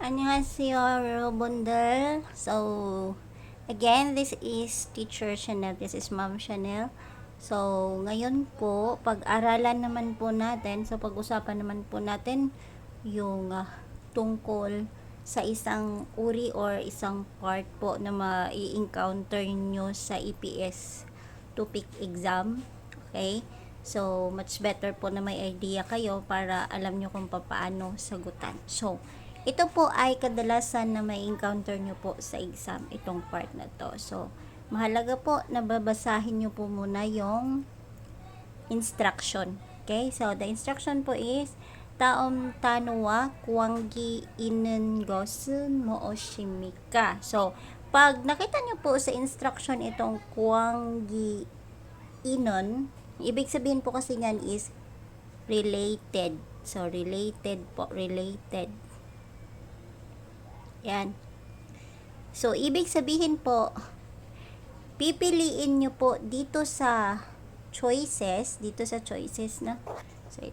Annyeonghaseyo, Bundel. So, again, this is Teacher Chanel. This is Ma'am Chanel. So, ngayon po, pag-aralan naman po natin, so pag-usapan naman po natin yung tungkol sa isang uri or isang part po na ma-encounter nyo sa EPS topic exam. Okay? So, much better po na may idea kayo para alam nyo kung paano sagutan. So, ito po ay kadalasan na may encounter nyo po sa exam, itong part na to. So, mahalaga po na babasahin nyo po muna yung instruction. Okay? So, the instruction po is, taom tanwa kwanggi inen gosun mo oshimika. So, pag nakita nyo po sa instruction itong kwanggi inon, ibig sabihin po kasi yan is related. So, related po, related. Yan. So, ibig sabihin po, pipiliin nyo po dito sa choices, na. So,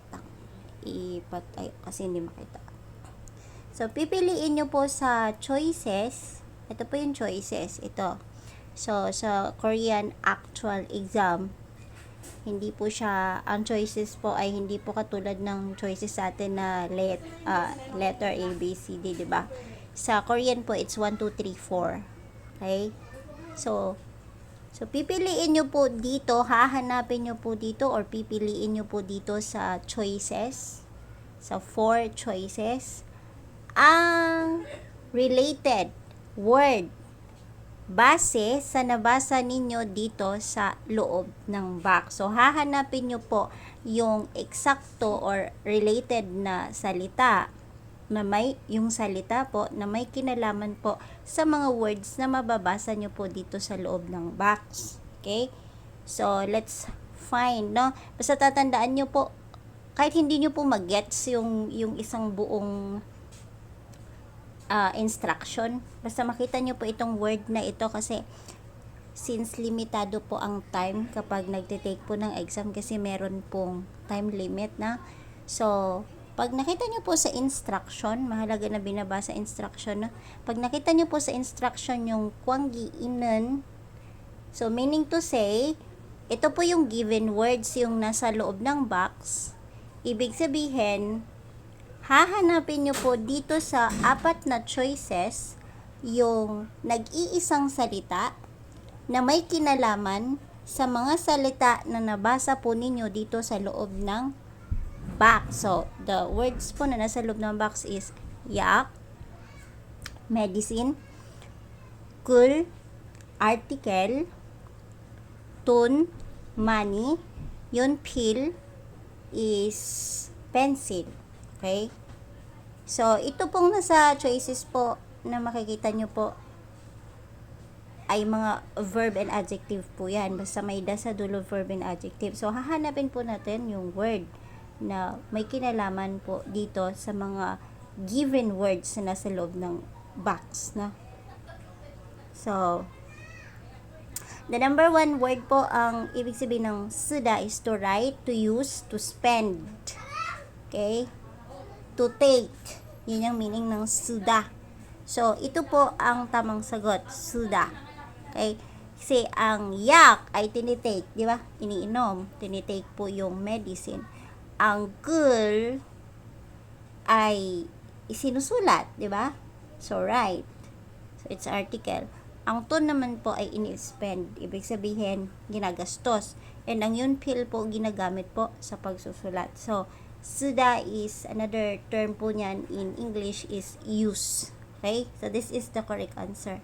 ipatay kasi hindi makita. So, pipiliin nyo po sa choices. Ito po yung choices. Ito. So, sa Korean actual exam, hindi po siya, ang choices po ay hindi po katulad ng choices sa atin na letter A, B, C, D, diba? Sa Korean po, it's 1, 2, 3, 4. Okay? So, pipiliin nyo po dito, hahanapin nyo po dito, or pipiliin nyo po dito sa choices, sa 4 choices, ang related word base sa nabasa ninyo dito sa loob ng box. So, hahanapin nyo po yung eksakto or related na salita na may yung salita po na may kinalaman po sa mga words na mababasa nyo po dito sa loob ng box. Okay? So, let's find, no? Basta tatandaan nyo po, kahit hindi nyo po mag-gets yung isang buong instruction, basta makita nyo po itong word na ito kasi since limitado po ang time kapag nagtitake po ng exam kasi meron pong time limit na. So, pag nakita nyo po sa instruction, mahalaga na binabasa instruction, no? Pag nakita nyo po sa instruction yung kwanggi inan, so meaning to say, ito po yung given words yung nasa loob ng box. Ibig sabihin, hahanapin nyo po dito sa 4 na choices yung nag-iisang salita na may kinalaman sa mga salita na nabasa po ninyo dito sa loob ng box. So, the words po na nasa loob ng box is yak, medicine, kul, article, tun, money, yun pill is pencil. Okay? So, ito pong nasa choices po na makikita nyo po ay mga verb and adjective po yan. Basta may da sa dulo verb and adjective. So, hahanapin po natin yung word na may kinalaman po dito sa mga given words na nasa loob ng box. Na? So, the number 1 word po, ang ibig sabihin ng suda is to write, to use, to spend. Okay? To take. Yun yung meaning ng suda. So, ito po ang tamang sagot. Suda. Okay? Kasi ang yak ay tinitake, di ba? Iniinom. Tinitake po yung medicine. Ang kul ay isinusulat, di ba? So, write. So, it's article. Ang tun naman po ay ini-spend. Ibig sabihin, ginagastos. And ang yun pill po, ginagamit po sa pagsusulat. So, suda is, another term po niyan in English is use. Okay? So, this is the correct answer.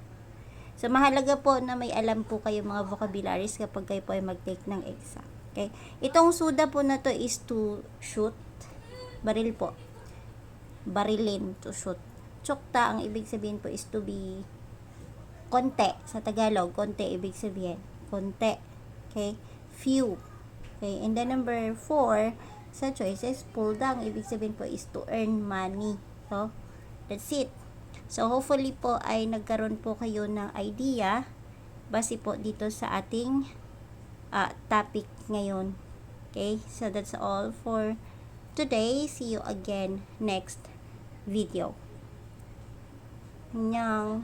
So, mahalaga po na may alam po kayo mga vocabularies kapag kayo po ay mag-take ng exam. Okay? Itong suda po na to is to shoot. Baril po. Barilin, to shoot. Tsukta, ang ibig sabihin po is to be konti. Sa Tagalog, konti ibig sabihin. Konti. Okay? Few. Okay? And then number 4, sa choices, pulda, ang ibig sabihin po is to earn money. So, that's it. So, hopefully po ay nagkaroon po kayo ng idea base po dito sa ating topic ngayon. Okay? So, that's all for today. See you again next video. Annyeong.